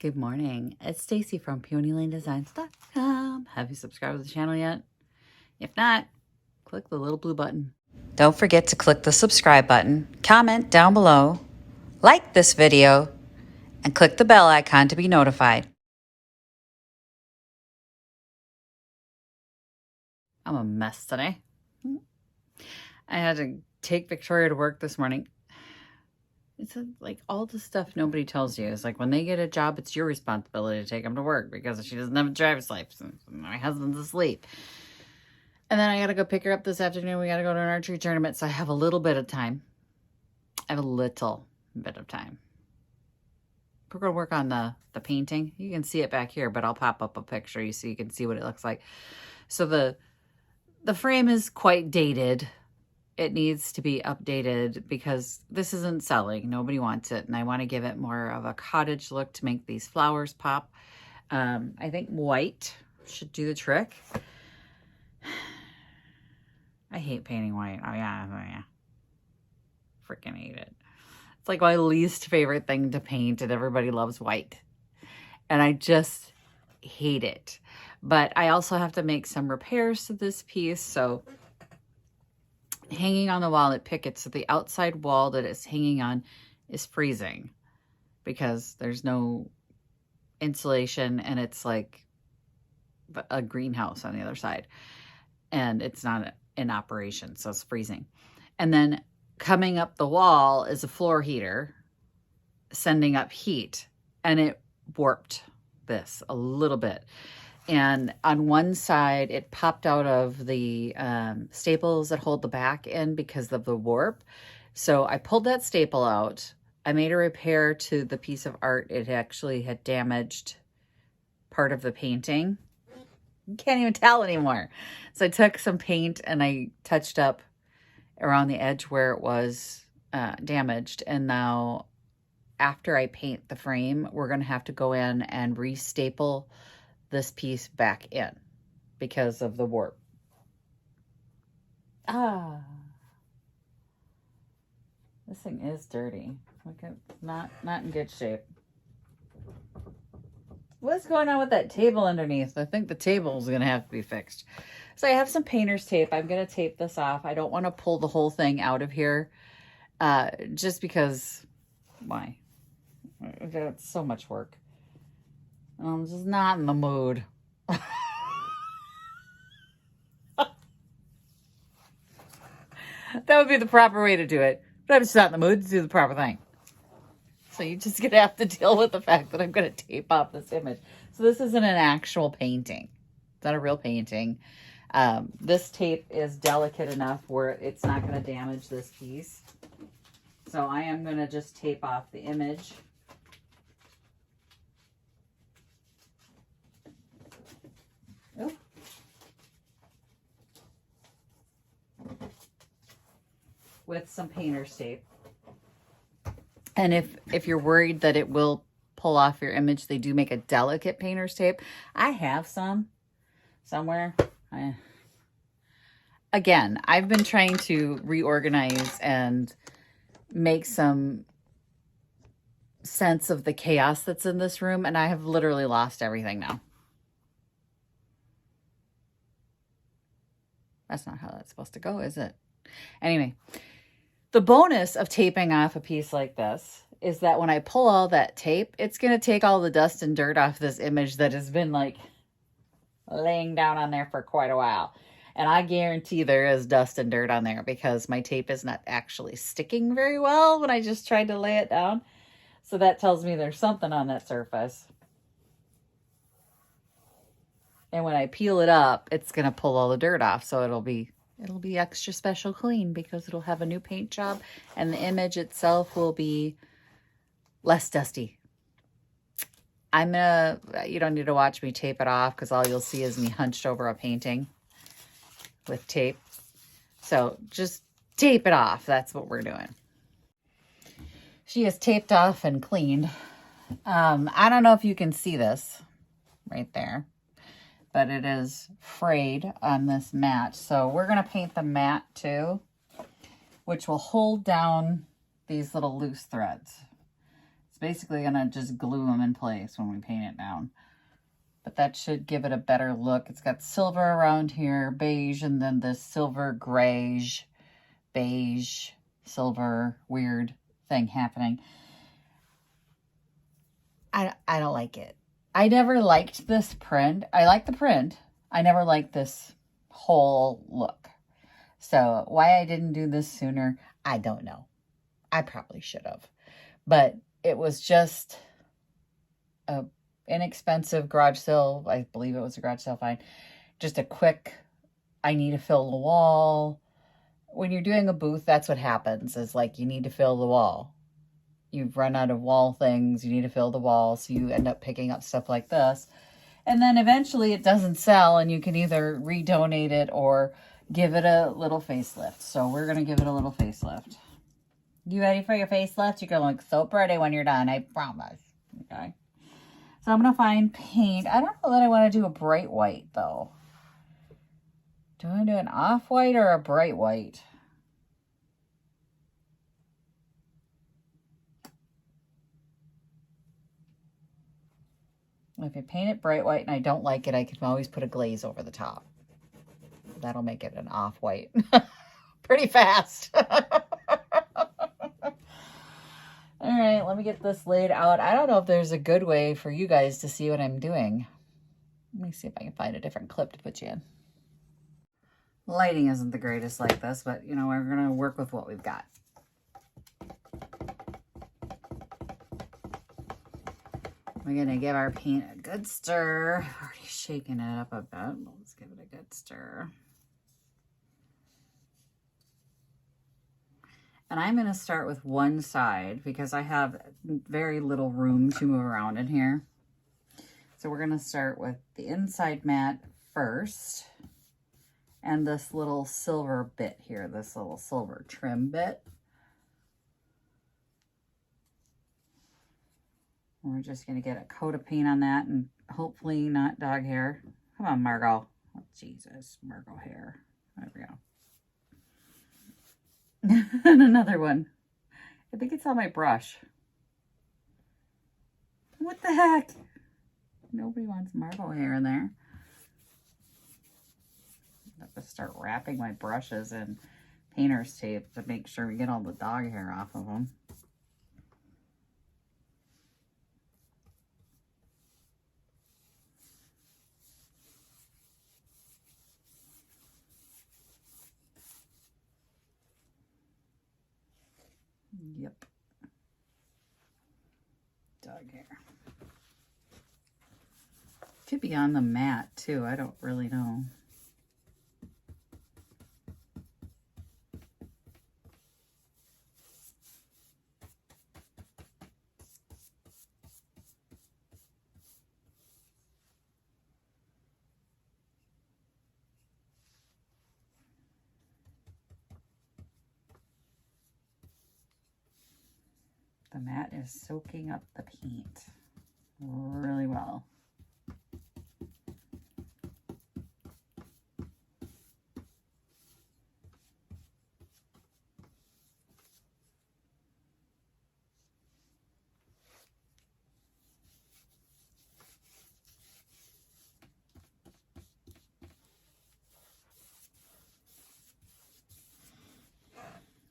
Good morning. It's Stacy from PeonyLaneDesigns.com. Have you subscribed to the channel yet? If not, click the little blue button. Don't forget to click the subscribe button, comment down below, like this video, and click the bell icon to be notified. I'm a mess today. I had to take Victoria to work this morning. It's like all the stuff nobody tells you. It's like when they get a job, it's your responsibility to take them to work because she doesn't have a driver's license. My husband's asleep. And then I got to go pick her up this afternoon. We got to go to an archery tournament. So I have a little bit of time. I have a little bit of time. We're going to work on the painting. You can see it back here, but I'll pop up a picture so you can see what it looks like. So the frame is quite dated. It needs to be updated because this isn't selling. Nobody wants it. And I want to give it more of a cottage look to make these flowers pop. I think white should do the trick. I hate painting white. Oh yeah. Freaking hate it. It's like my least favorite thing to paint, and everybody loves white. And I just hate it. But I also have to make some repairs to this piece. So hanging on the wall at Pickett's, so the outside wall that it's hanging on is freezing because there's no insulation, and it's like a greenhouse on the other side, and it's not in operation, so it's freezing. And then coming up the wall is a floor heater sending up heat, and it warped this a little bit. And on one side, it popped out of the staples that hold the back in because of the warp. So I pulled that staple out. I made a repair to the piece of art. It actually had damaged part of the painting. You can't even tell anymore. So I took some paint and I touched up around the edge where it was damaged. And now after I paint the frame, we're going to have to go in and re-staple this piece back in because of the warp. This thing is dirty. Look at not in good shape. What's going on with that table underneath? I think the table is going to have to be fixed. So I have some painter's tape. I'm going to tape this off. I don't want to pull the whole thing out of here just because, why? It's so much work. I'm just not in the mood. That would be the proper way to do it. But I'm just not in the mood to do the proper thing. So you're just going to have to deal with the fact that I'm going to tape off this image. So this isn't an actual painting. It's not a real painting. This tape is delicate enough where it's not going to damage this piece. So I am going to just tape off the image. Oh. With some painter's tape. And if you're worried that it will pull off your image, they do make a delicate painter's tape. I have some somewhere. Again, I've been trying to reorganize and make some sense of the chaos that's in this room, and I have literally lost everything now. That's not how that's supposed to go, is it? Anyway, the bonus of taping off a piece like this is that when I pull all that tape, it's going to take all the dust and dirt off this image that has been like laying down on there for quite a while. And I guarantee there is dust and dirt on there because my tape is not actually sticking very well when I just tried to lay it down. So that tells me there's something on that surface. And when I peel it up, it's going to pull all the dirt off. So it'll be extra special clean because it'll have a new paint job and the image itself will be less dusty. You don't need to watch me tape it off because all you'll see is me hunched over a painting with tape. So just tape it off. That's what we're doing. She is taped off and cleaned. I don't know if you can see this right there, but it is frayed on this mat. So we're going to paint the mat too, which will hold down these little loose threads. It's basically going to just glue them in place when we paint it down. But that should give it a better look. It's got silver around here, beige, and then this silver grayish, beige, silver, weird thing happening. I don't like it. I never liked this print. I like the print. I never liked this whole look. So why I didn't do this sooner, I don't know. I probably should have. But it was just a inexpensive garage sale. I believe it was a garage sale find. Just a quick, I need to fill the wall. When you're doing a booth, that's what happens. Is like you need to fill the wall. You've run out of wall things. You need to fill the wall. So you end up picking up stuff like this. And then eventually it doesn't sell and you can either redonate it or give it a little facelift. So we're going to give it a little facelift. You ready for your facelift? You're going to look so pretty when you're done. I promise. Okay. So I'm going to find paint. I don't know that I want to do a bright white, though. Do I want to do an off-white or a bright white? If I paint it bright white and I don't like it, I can always put a glaze over the top. That'll make it an off-white. Pretty fast. All right, let me get this laid out. I don't know if there's a good way for you guys to see what I'm doing. Let me see if I can find a different clip to put you in. Lighting isn't the greatest like this, but, you know, we're going to work with what we've got. We're going to give our paint a good stir. Already shaking it up a bit. Let's give it a good stir. And I'm going to start with one side because I have very little room to move around in here. So we're going to start with the inside mat first. And this little silver bit here, this little silver trim bit. We're just going to get a coat of paint on that and hopefully not dog hair. Come on, Margot. Oh, Jesus, Margot hair. There we go. And another one. I think it's on my brush. What the heck? Nobody wants Margot hair in there. I have to start wrapping my brushes in painter's tape to make sure we get all the dog hair off of them. Yep. Dog hair. Could be on the mat too. I don't really know. The mat is soaking up the paint really well.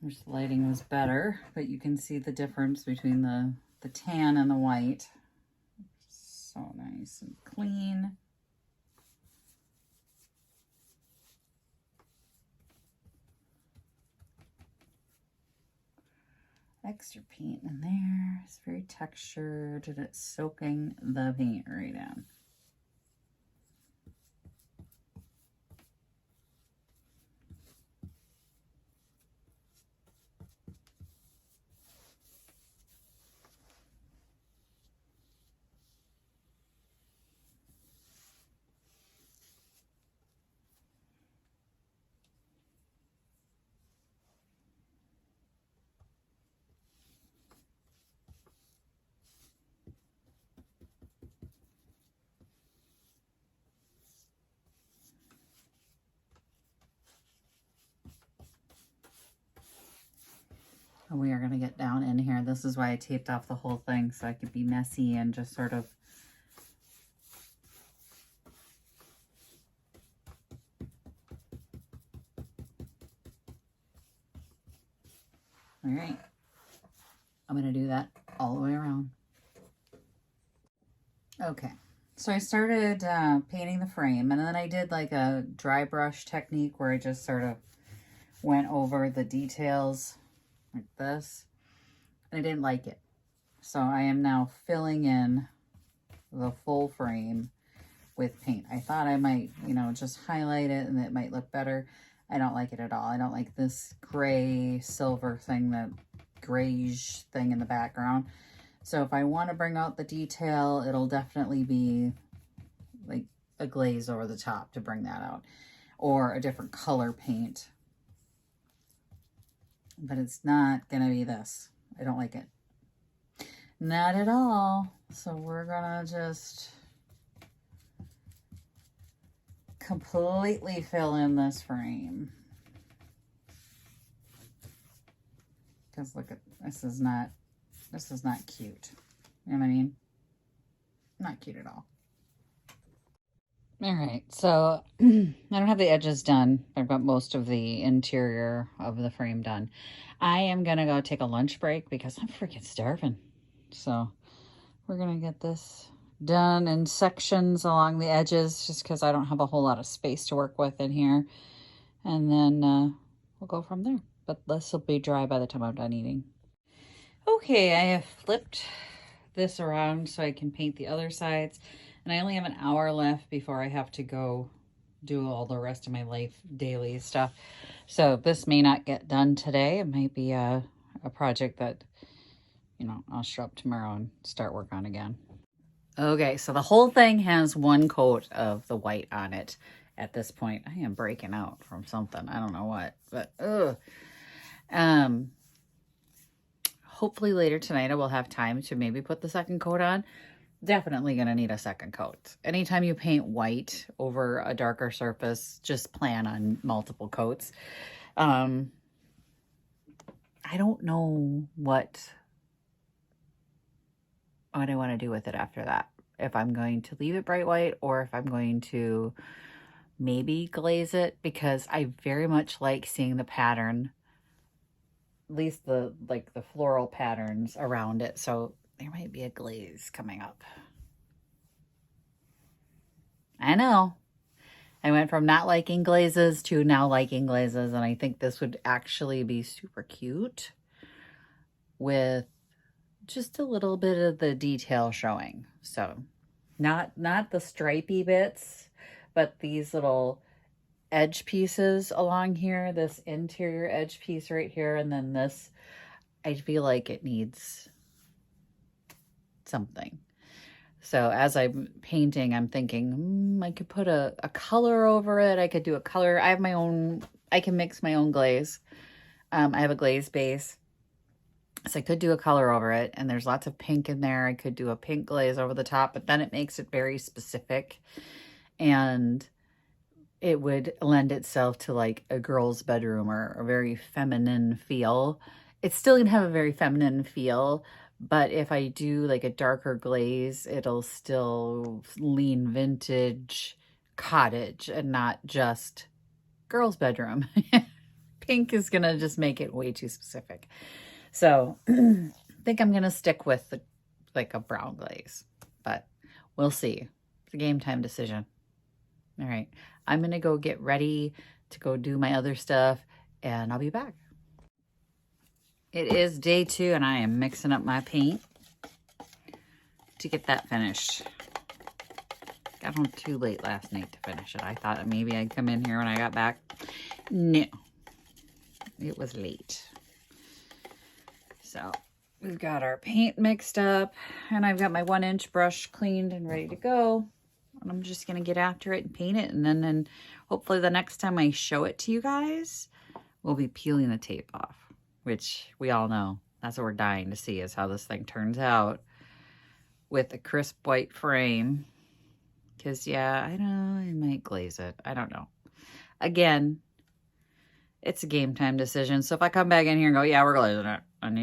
Wish the lighting was better, but you can see the difference between the tan and the white. So nice and clean. Extra paint in there. It's very textured and it's soaking the paint right in. So we are going to get down in here. This is why I taped off the whole thing, so I could be messy and just sort of all right. I'm going to do that all the way around. Okay. So I started painting the frame, and then I did like a dry brush technique where I just sort of went over the details like this. And I didn't like it. So I am now filling in the full frame with paint. I thought I might, you know, just highlight it and it might look better. I don't like it at all. I don't like this gray silver thing, that grayish thing in the background. So if I want to bring out the detail, it'll definitely be like a glaze over the top to bring that out, or a different color paint. But it's not going to be this. I don't like it. Not at all. So we're going to just completely fill in this frame. Because look at, this is not cute. You know what I mean? Not cute at all. All right, so I don't have the edges done. I've got most of the interior of the frame done. I am going to go take a lunch break because I'm freaking starving. So we're going to get this done in sections along the edges just because I don't have a whole lot of space to work with in here. And then we'll go from there. But this will be dry by the time I'm done eating. Okay, I have flipped this around so I can paint the other sides. And I only have an hour left before I have to go do all the rest of my life daily stuff. So this may not get done today. It might be a project that, you know, I'll show up tomorrow and start work on again. Okay, so the whole thing has one coat of the white on it at this point. I am breaking out from something. I don't know what, but hopefully later tonight I will have time to maybe put the second coat on. Definitely going to need a second coat. Anytime you paint white over a darker surface, just plan on multiple coats. I don't know what I want to do with it after that. If I'm going to leave it bright white or if I'm going to maybe glaze it, because I very much like seeing the pattern, at least the floral patterns around it. So there might be a glaze coming up. I know. I went from not liking glazes to now liking glazes, and I think this would actually be super cute with just a little bit of the detail showing. So not the stripy bits, but these little edge pieces along here, this interior edge piece right here, and then this, I feel like it needs something. So as I'm painting, I'm thinking, I could put a color over it. I could do a color. I have my own, I can mix my own glaze. I have a glaze base. So I could do a color over it, and there's lots of pink in there. I could do a pink glaze over the top, but then it makes it very specific, and it would lend itself to like a girl's bedroom or a very feminine feel. It's still gonna have a very feminine feel, but if I do like a darker glaze, it'll still lean vintage cottage and not just girl's bedroom. Pink is gonna just make it way too specific. So I think I'm gonna stick with like a brown glaze, but we'll see. It's a game time decision. All right, I'm gonna go get ready to go do my other stuff, and I'll be back. It is day 2, and I am mixing up my paint to get that finished. Got home too late last night to finish it. I thought maybe I'd come in here when I got back. No, it was late. So we've got our paint mixed up, and I've got my 1-inch brush cleaned and ready to go. And I'm just going to get after it and paint it. And then hopefully the next time I show it to you guys, we'll be peeling the tape off, which we all know. That's what we're dying to see, is how this thing turns out with a crisp white frame. Because, yeah, I know I might glaze it. I don't know. Again, it's a game time decision. So if I come back in here and go, yeah, we're glazing it, and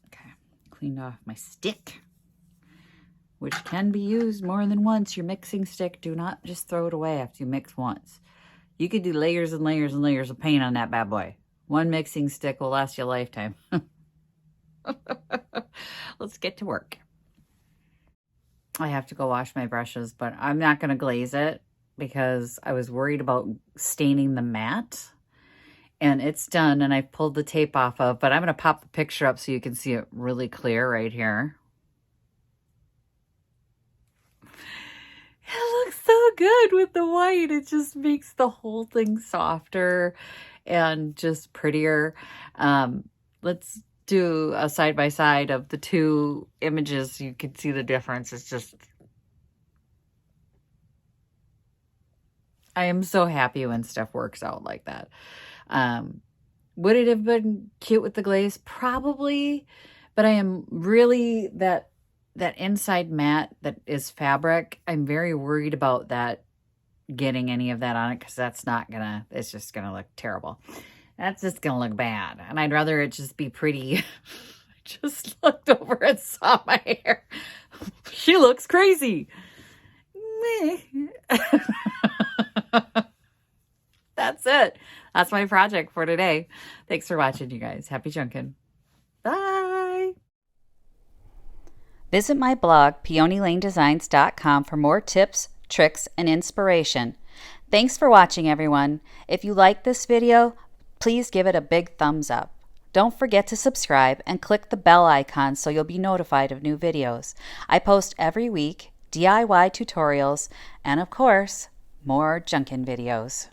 okay, cleaned off my stick, which can be used more than once. Your mixing stick, do not just throw it away after you mix once. You could do layers and layers and layers of paint on that bad boy. One mixing stick will last you a lifetime. Let's get to work. I have to go wash my brushes, but I'm not going to glaze it because I was worried about staining the mat. And it's done, and I've pulled the tape off of, but I'm going to pop the picture up so you can see it really clear right here. It looks so good with the white. It just makes the whole thing softer and just prettier. Let's do a side-by-side of the two images. You can see the difference. It's just, I am so happy when stuff works out like that. Would it have been cute with the glaze? Probably, but I am really, that inside mat that is fabric, I'm very worried about that getting any of that on it, because that's not gonna, it's just gonna look terrible. That's just gonna look bad, and I'd rather it just be pretty. I just looked over and saw my hair. She looks crazy. That's it. That's my project for today. Thanks for watching, you guys. Happy junkin'. Bye. Visit my blog, peonylanedesigns.com, for more tips, tricks, and inspiration. Thanks for watching, everyone. If you like this video, please give it a big thumbs up. Don't forget to subscribe and click the bell icon so you'll be notified of new videos. I post every week DIY tutorials and, of course, more junkin' videos.